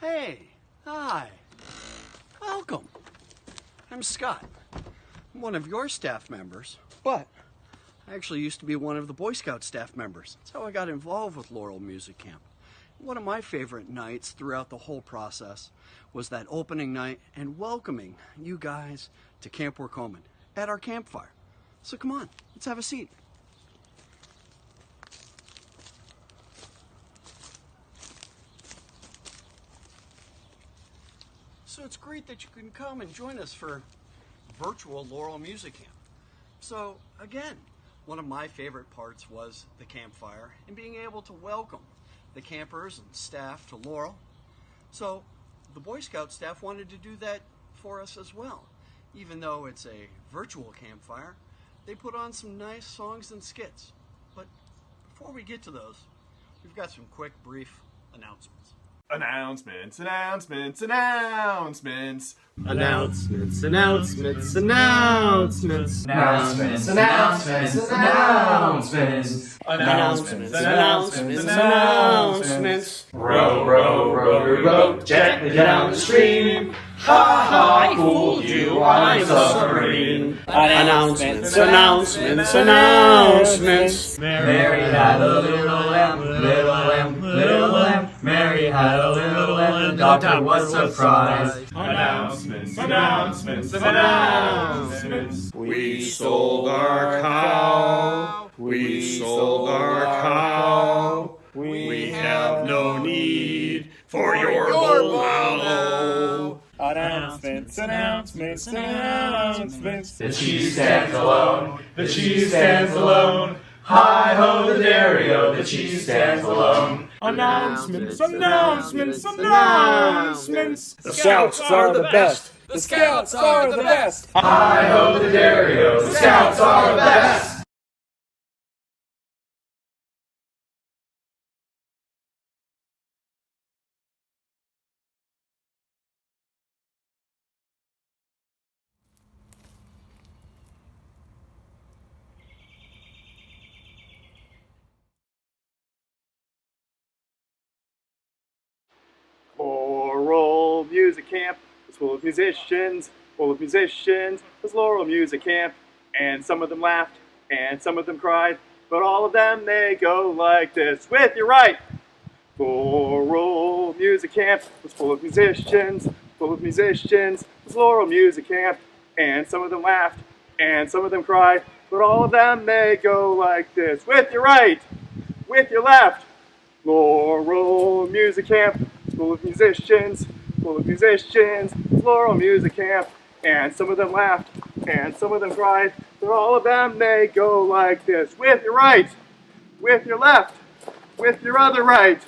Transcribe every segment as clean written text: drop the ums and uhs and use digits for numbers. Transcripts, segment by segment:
Hey, hi, welcome. I'm Scott. I'm one of your staff members, but I actually used to be one of the Boy Scout staff members. That's how I got involved with Laurel Music Camp. One of my favorite nights throughout the whole process was that opening night and welcoming you guys to Camp Workomen at our campfire. So come on, let's have a seat. So it's great that you can come and join us for virtual Laurel Music Camp. So again, one of my favorite parts was the campfire and being able to welcome the campers and staff to Laurel. So the Boy Scout staff wanted to do that for us as well. Even though it's a virtual campfire, they put on some nice songs and skits. But before we get to those, we've got some quick, brief announcements. Announcements, announcements, announcements. Announcements, announcements, announcements. Announcements, announcements, announcements. Announcements, announcements, announcements. Row, row, row, row, gently down the stream. Ha ha, I fooled you, I'm a submarine. Announcements, announcements, announcements. Mary had a little lamb, little lamb, little lamb. Mary had a little lamb, the doctor was surprised. Announcements, announcements, announcements. We sold our cow. We sold our cow. We have no need for your bull. Announcements, announcements, announcements. The cheese stands alone, the cheese stands alone. Hi-ho the dairy-o, the cheese stands alone. Announcements, announcements, announcements. The Scouts are the best. The Scouts are the best. Hi-ho the dairy-o, the Scouts are the best. Laurel Music Camp is full of musicians, It's Laurel Music Camp, and some of them laughed, and some of them cried, but all of them, they go like this. With your right! Laurel Music Camp was full of musicians, It's Laurel Music Camp, and some of them laughed, and some of them cried, but all of them, they go like this. With your right! With your left! Laurel Music Camp, full of musicians, It's Laurel Music Camp, and some of them laughed, and some of them cried, but all of them, they go like this. With your right, with your left, with your other right.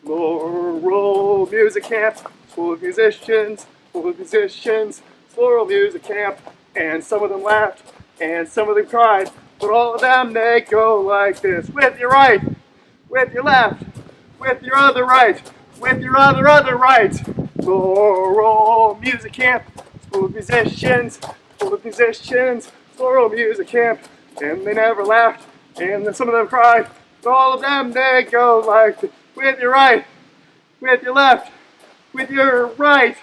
Laurel Music Camp, full of musicians, It's Laurel Music Camp, and some of them laughed, and some of them cried, but all of them, they go like this. With your right, with your left, with your other right, with your other right. Laurel Music Camp, full of musicians, It's Laurel Music Camp, and they never laughed, and then some of them cried, but all of them, they go like this. With your right, with your left, with your right,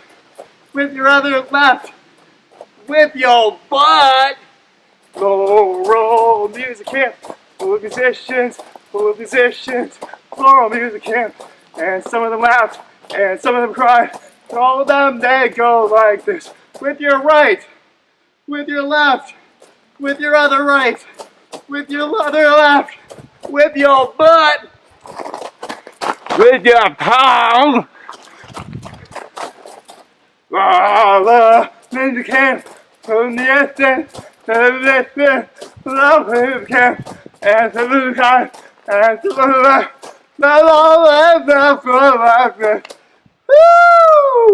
with your other left, with your butt. Laurel Music Camp, full of musicians, Laurel Music Camp, and some of them laughed, and some of them cried, and all of them, they go like this. With your right, with your left, with your other right, with your other left, with your butt, with your palm. Laurel Music Camp, from the essence, Laurel Music Camp, and some of the time, and some of the Woo!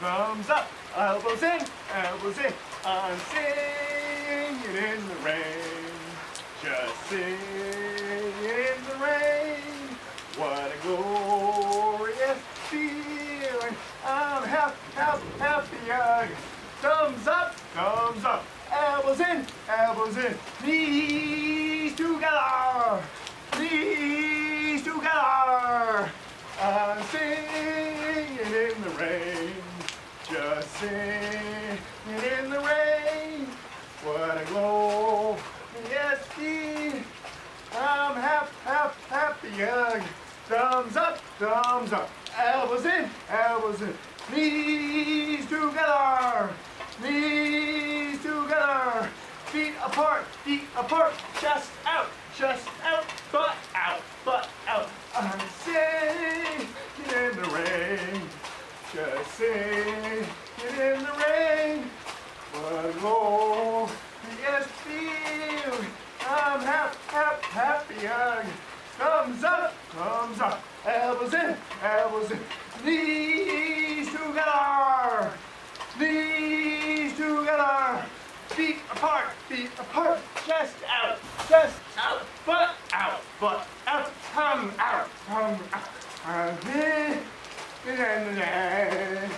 thumbs up, elbows in, elbows in. I'm singing in the rain, just singing in the rain. What a glorious feeling. I'm happy, happy, happy. Thumbs up, elbows in, knees together, knees together. I'm singing in the rain, just singing in the rain. What a glorious feeling. I'm happy, happy, happy. Thumbs up, elbows in, knees together, knees together, feet apart, chest out, butt out. I'm singing in the rain, just singing in the rain. What a glorious feeling. I'm happy, happy, happy. Thumbs up, elbows in, knees together, feet apart, chest out, butt out, tongue out. I'm in the rain,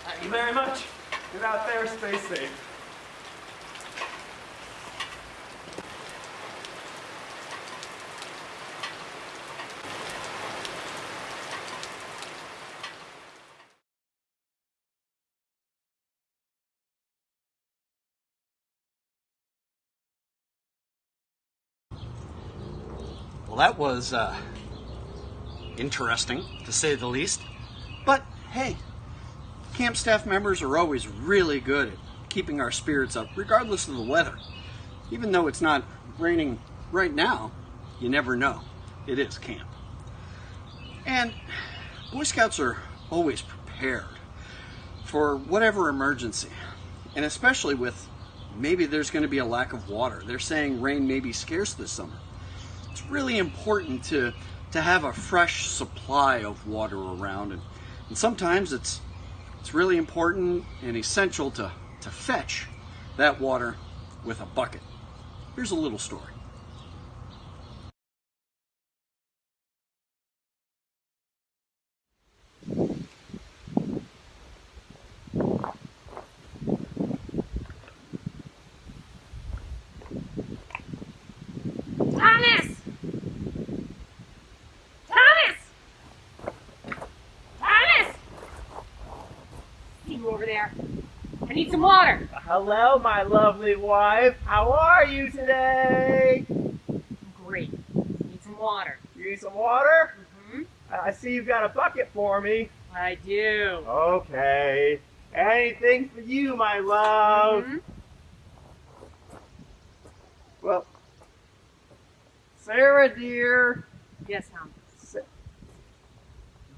Thank you very much. Get out there, stay safe. Well, that was interesting, to say the least. But hey, camp staff members are always really good at keeping our spirits up, regardless of the weather. Even though it's not raining right now, you never know. It is camp. And Boy Scouts are always prepared for whatever emergency. And especially with maybe there's going to be a lack of water. They're saying rain may be scarce this summer. It's really important to have a fresh supply of water around, and sometimes it's really important and essential to fetch that water with a bucket. Here's a little story. Over there. I need some water. Hello, my lovely wife. How are you today? Great. Need some water. You need some water? Mm-hmm. I see you've got a bucket for me. I do. Okay. Anything for you, my love. Mm-hmm. Well, Sarah, dear. Yes, Tom.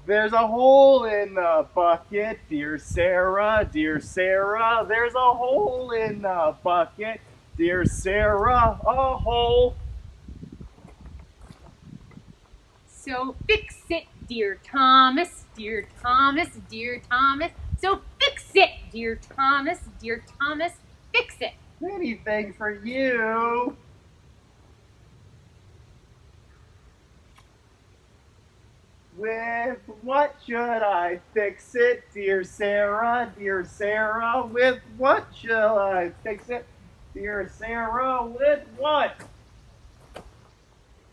There's a hole in the bucket, dear Sarah, dear Sarah. There's a hole in the bucket, dear Sarah, a hole. So fix it, dear Thomas, dear Thomas, dear Thomas. So fix it, dear Thomas, fix it. Anything for you. With what should I fix it, dear Sarah, dear Sarah? With what shall I fix it, dear Sarah? With what?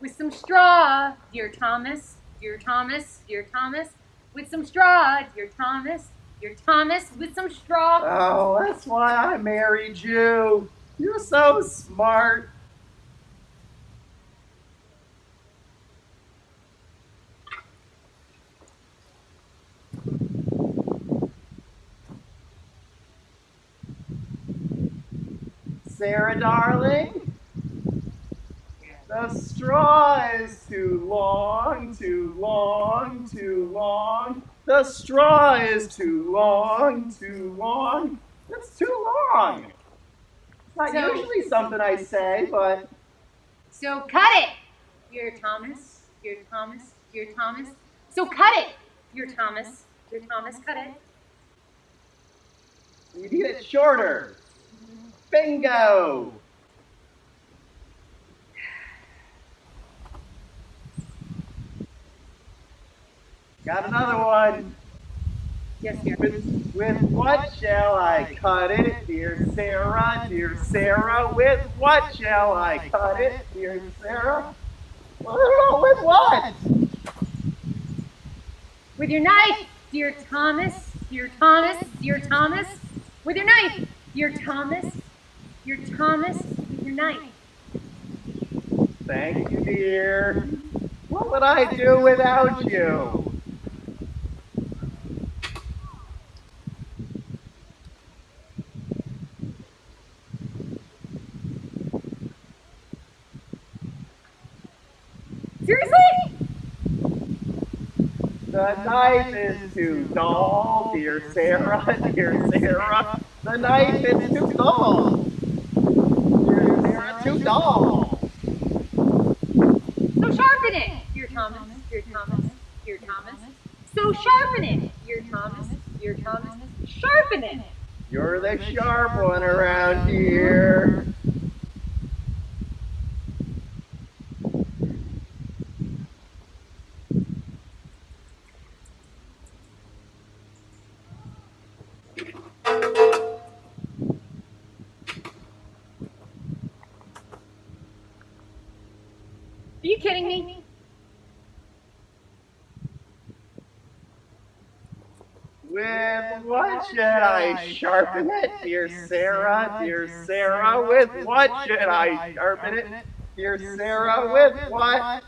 With some straw, dear Thomas, dear Thomas, dear Thomas. With some straw, dear Thomas, with some straw. Oh, that's why I married you. You're so smart. Sarah, darling, the straw is too long, too long, too long. The straw is too long, too long. It's too long. Not usually something I say, but... So cut it, dear Thomas, dear Thomas, dear Thomas. So cut it, dear Thomas, dear Thomas, cut it. You need it shorter. Bingo! Got another one. Yes, dear. With what shall I cut it, dear Sarah, dear Sarah? With what shall I cut it, dear Sarah? Well, I don't know, with what? With your knife, dear Thomas, dear Thomas, dear Thomas. With your knife, dear Thomas, dear Thomas, with your knife. Thank you, dear. What would I do without you? Seriously? The knife is too dull, dear Sarah, dear Sarah. The knife is too dull. Dear Sarah, too dull. So sharpen it, dear Thomas, dear Thomas, dear Thomas. So sharpen it, dear Thomas, dear Thomas. Sharpen it. You're the sharp one around here. Are you kidding me? With what should I sharpen it, dear Sarah, dear Sarah? With what should I sharpen it, dear Sarah? With what?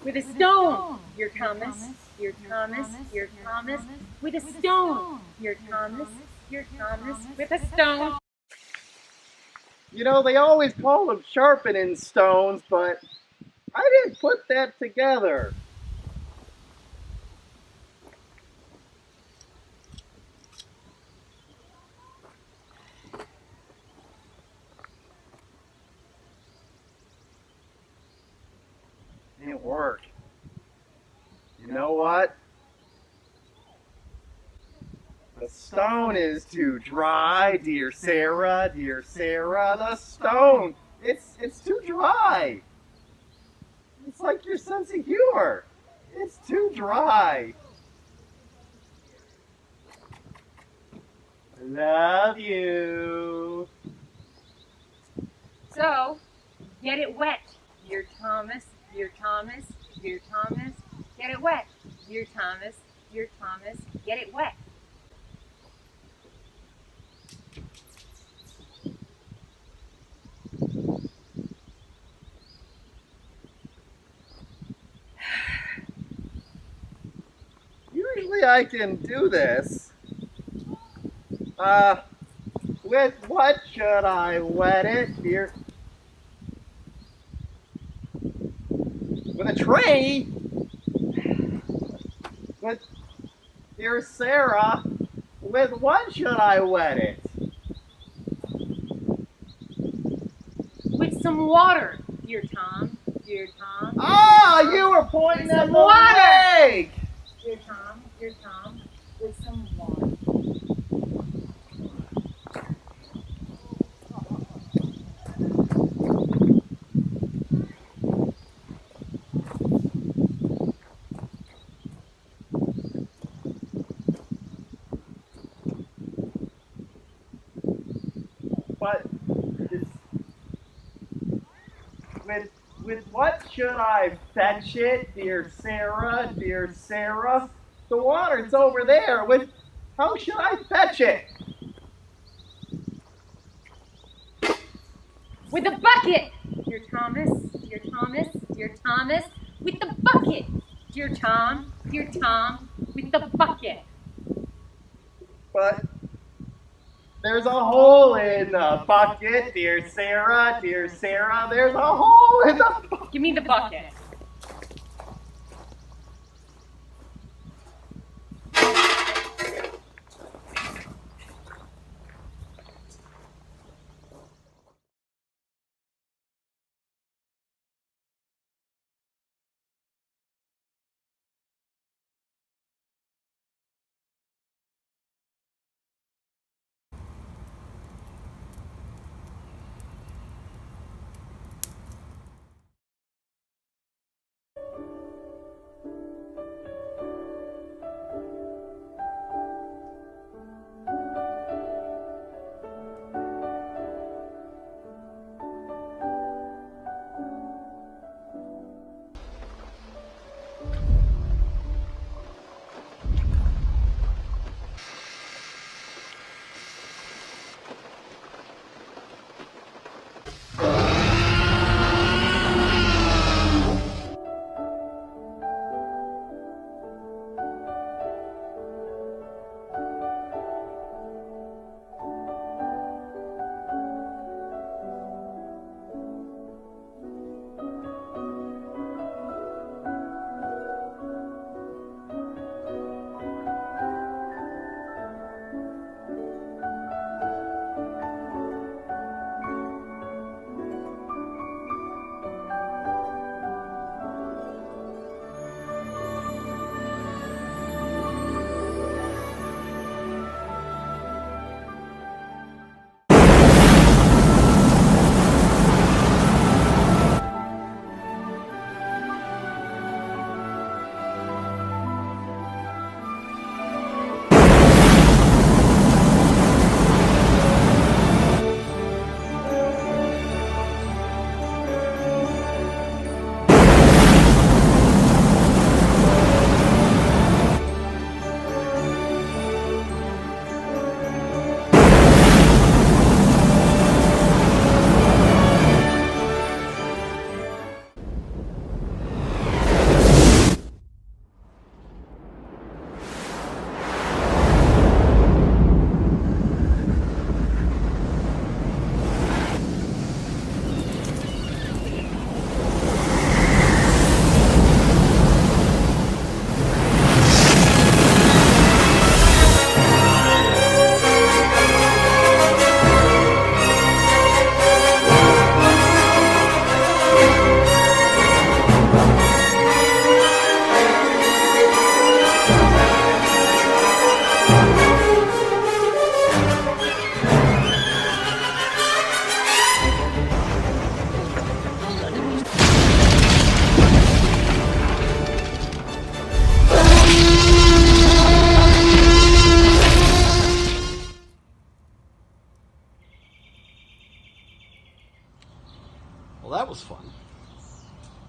With a stone, dear Thomas, dear Thomas, dear Thomas. With a stone, dear Thomas, dear Thomas. With a stone. You know, they always call them sharpening stones, but I didn't put that together. It didn't work. You know what? The stone is too dry, dear Sarah, dear Sarah. The stone, it's too dry. It's like your sense of humor. It's too dry. I love you. So, get it wet, dear Thomas, dear Thomas, dear Thomas. Get it wet, dear Thomas, dear Thomas. Get it wet. Usually I can do this. With what should I wet it, dear? With a tree? With, dear Sarah, with what should I wet it? With some water, dear Tom, dear Tom. Ah, you were pointing at the water. lake! Dear Tom, with some water. But with what should I fetch it, dear Sarah, dear Sarah? The water's over there. With how should I fetch it? With a bucket, dear Thomas, dear Thomas, dear Thomas. With the bucket, dear Tom, with the bucket. But there's a hole in the bucket, dear Sarah, dear Sarah. There's a hole in the bucket. Give me the bucket.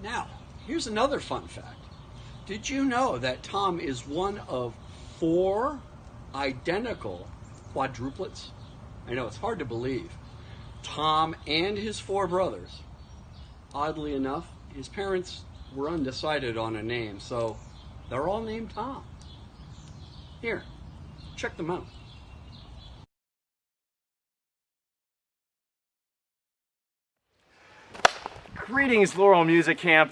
Now, here's another fun fact. Did you know that Tom is one of 4 identical quadruplets? I know it's hard to believe. Tom and his 4 brothers. Oddly enough, his parents were undecided on a name, so they're all named Tom. Here, check them out. Greetings, Laurel Music Camp.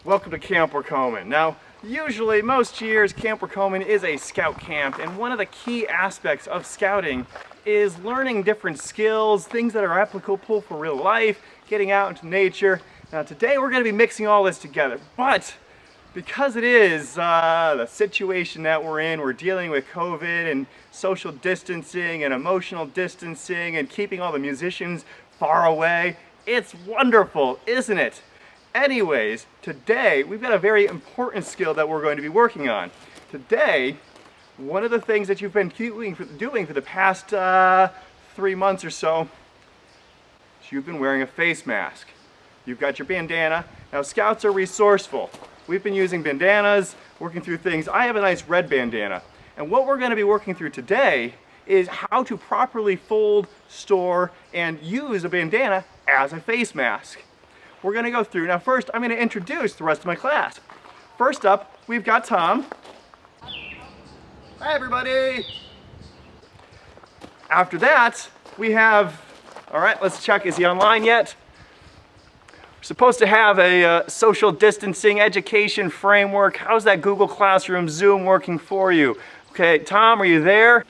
Welcome to Camp We're Comin'. Now, usually, most years, Camp We're Comin' is a scout camp, and one of the key aspects of scouting is learning different skills, things that are applicable for real life, getting out into nature. Now, today we're going to be mixing all this together, but because it is the situation that we're dealing with COVID and social distancing and emotional distancing and keeping all the musicians far away. It's wonderful, isn't it? Anyways, today we've got a very important skill that we're going to be working on. Today, one of the things that you've been doing for the past 3 months or so is you've been wearing a face mask. You've got your bandana. Now, scouts are resourceful. We've been using bandanas, working through things. I have a nice red bandana. And what we're going to be working through today is how to properly fold, store, and use a bandana as a face mask. We're going to go through. Now first, I'm going to introduce the rest of my class. First up, we've got Tom. Hi everybody! After that, we have, all right, let's check, is he online yet? We're supposed to have a social distancing education framework. How's that Google Classroom Zoom working for you? Okay, Tom, are you there?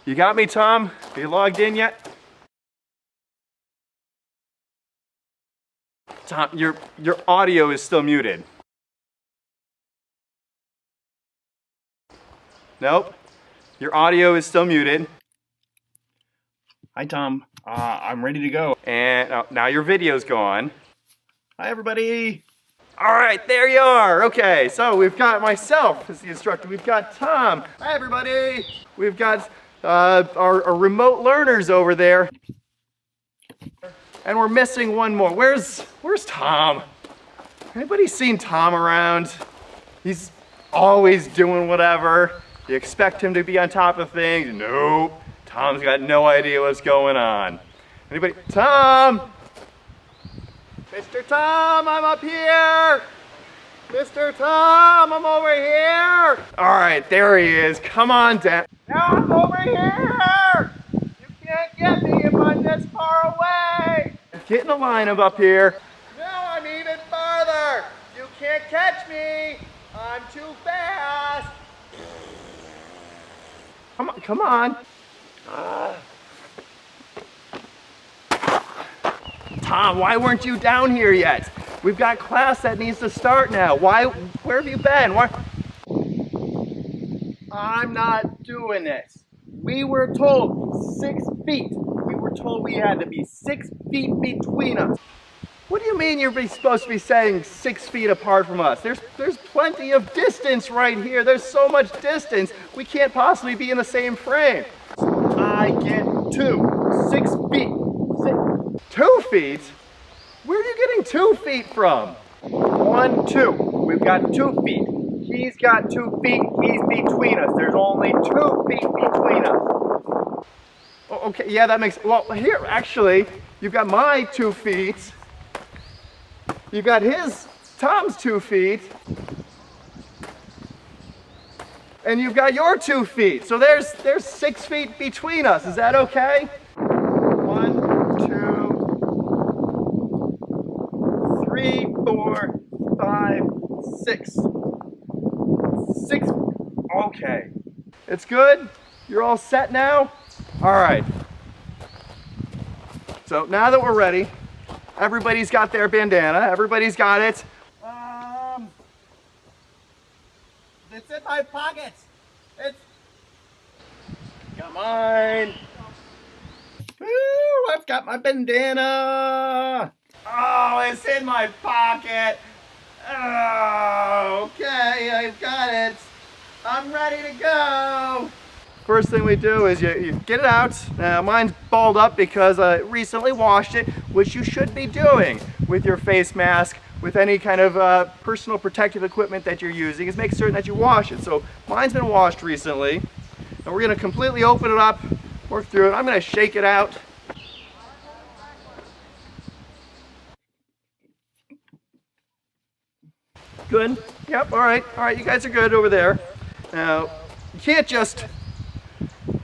You got me, Tom? Are you logged in yet? Tom, your audio is still muted. Nope, your audio is still muted. Hi, Tom. I'm ready to go. And now your video's gone. Hi, everybody. All right, there you are. Okay, so we've got myself as the instructor. We've got Tom. Hi, everybody. We've got our remote learners over there. And we're missing one more. Where's Tom? Anybody seen Tom around? He's always doing whatever. You expect him to be on top of things. Nope. Tom's got no idea what's going on. Anybody? Tom! Mr. Tom, I'm up here! Mr. Tom, I'm over here! All right, there he is. Come on down. Now I'm over here! You can't get me if I'm this far away! Get in the line of up here. Now I'm even farther! You can't catch me! I'm too fast! Come on, come on. Tom, why weren't you down here yet? We've got class that needs to start now. Where have you been? I'm not doing this. We were told 6 feet. We were told we had to be 6 feet between us. What do you mean you're supposed to be saying 6 feet apart from us? There's plenty of distance right here. There's so much distance. We can't possibly be in the same frame. I get 6 feet. 2 feet? Where are you getting 2 feet from? 1, 2. We've got 2 feet. He's got 2 feet. He's between us. There's only 2 feet between us. Oh, okay, yeah, that makes, well, here, actually, you've got my 2 feet. You've got Tom's 2 feet. And you've got your 2 feet. So there's 6 feet between us. Is that okay? 1, 2, 3, 4, 5, 6. 6. Okay. It's good? You're all set now? All right. So now that we're ready, everybody's got their bandana. Everybody's got it. It's in my pocket. Come on. Woo, I've got my bandana. Oh, it's in my pocket. Oh, okay, I've got it. I'm ready to go. First thing we do is you get it out. Mine's balled up because I recently washed it, which you should be doing with your face mask, with any kind of personal protective equipment that you're using, is make certain that you wash it. So mine's been washed recently. And we're gonna completely open it up, work through it. I'm gonna shake it out. Good. Yep, all right, you guys are good over there. Now, you can't just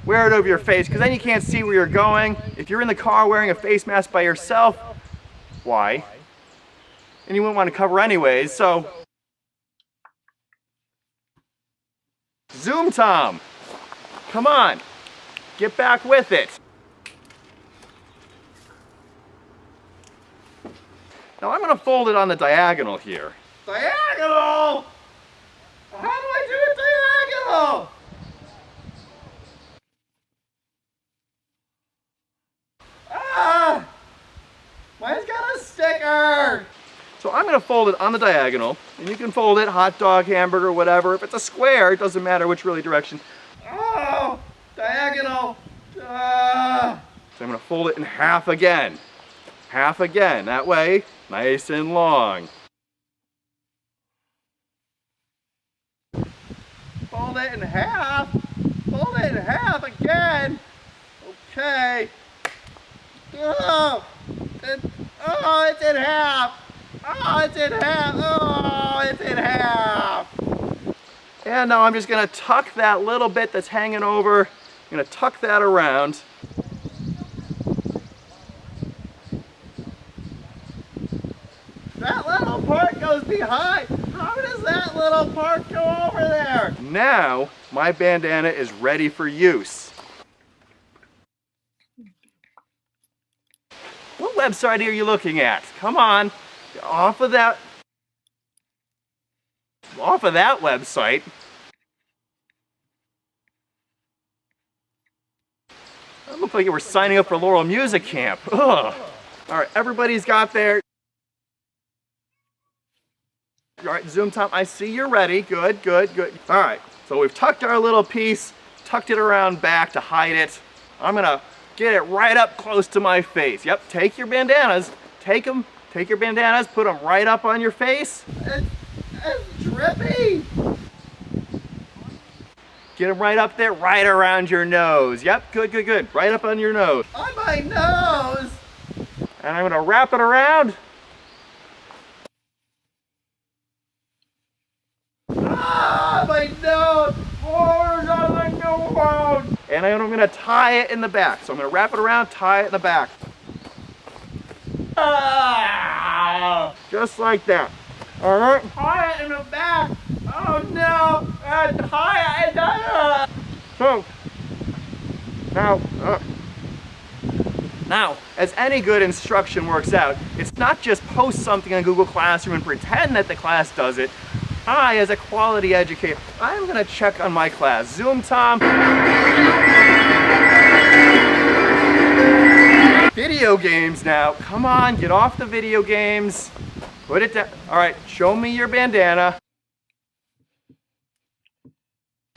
wear it over your face, because then you can't see where you're going. If you're in the car wearing a face mask by yourself, why? And you wouldn't want to cover anyways, so. Zoom Tom, come on, get back with it. Now I'm going to fold it on the diagonal here. Diagonal? How do I do it diagonal? Ah! Mine's got a sticker! So I'm going to fold it on the diagonal, and you can fold it hot dog, hamburger, whatever. If it's a square, it doesn't matter which really direction. Oh! Diagonal! Ah! So I'm going to fold it in half again. Half again. That way, nice and long. Fold it in half. Fold it in half again. Okay. Oh, it's in half. Oh, it's in half. Oh, it's in half. And now I'm just going to tuck that little bit that's hanging over. I'm going to tuck that around. That little part goes behind. How does that little part go over there? Now, my bandana is ready for use. What website are you looking at? Come on, off of that website. That looked like you were signing up for Laurel Music Camp. Ugh. All right, everybody's got their. All right, Zoom Tom, I see you're ready. Good, good, good. All right, so we've tucked our little piece, tucked it around back to hide it. I'm gonna get it right up close to my face. Yep, take your bandanas, take your bandanas, put them right up on your face. It's drippy. Get them right up there, right around your nose. Yep, good, good, good. Right up on your nose. On my nose! And I'm gonna wrap it around. Ah, my nose! Oh, nothing going. And I'm going to tie it in the back. So I'm going to wrap it around, tie it in the back. Ah, just like that. All right, tie it in the back. Oh no! And tie it in the. So now, as any good instruction works out, it's not just post something on Google Classroom and pretend that the class does it. I, as a quality educator, I'm going to check on my class. Zoom Tom. Video games now. Come on, get off the video games. Put it down. All right, show me your bandana.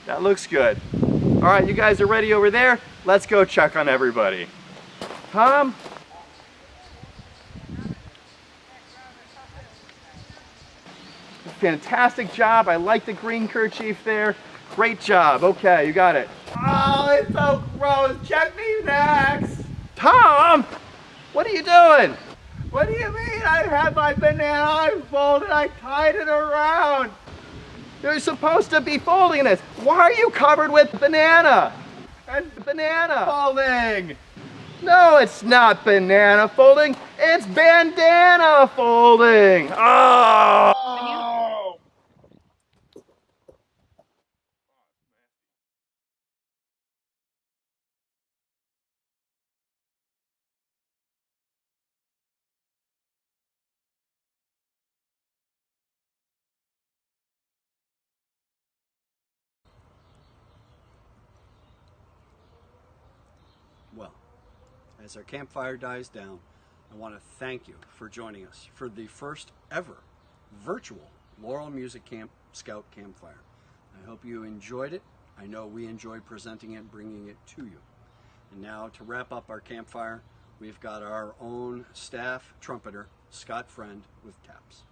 That looks good. All right, you guys are ready over there? Let's go check on everybody. Tom? Fantastic job. I like the green kerchief there. Great job. Okay, you got it. Oh, it's so gross. Check me next. Tom, what are you doing? What do you mean? I had my banana unfolded. I tied it around. You're supposed to be folding this. Why are you covered with banana? And banana folding. No, it's not banana folding. It's bandana folding. Oh. Well, as our campfire dies down, I want to thank you for joining us for the first ever virtual Laurel Music Camp Scout Campfire. I hope you enjoyed it. I know we enjoyed presenting it, bringing it to you. And now to wrap up our campfire, we've got our own staff trumpeter, Scott Friend, with taps.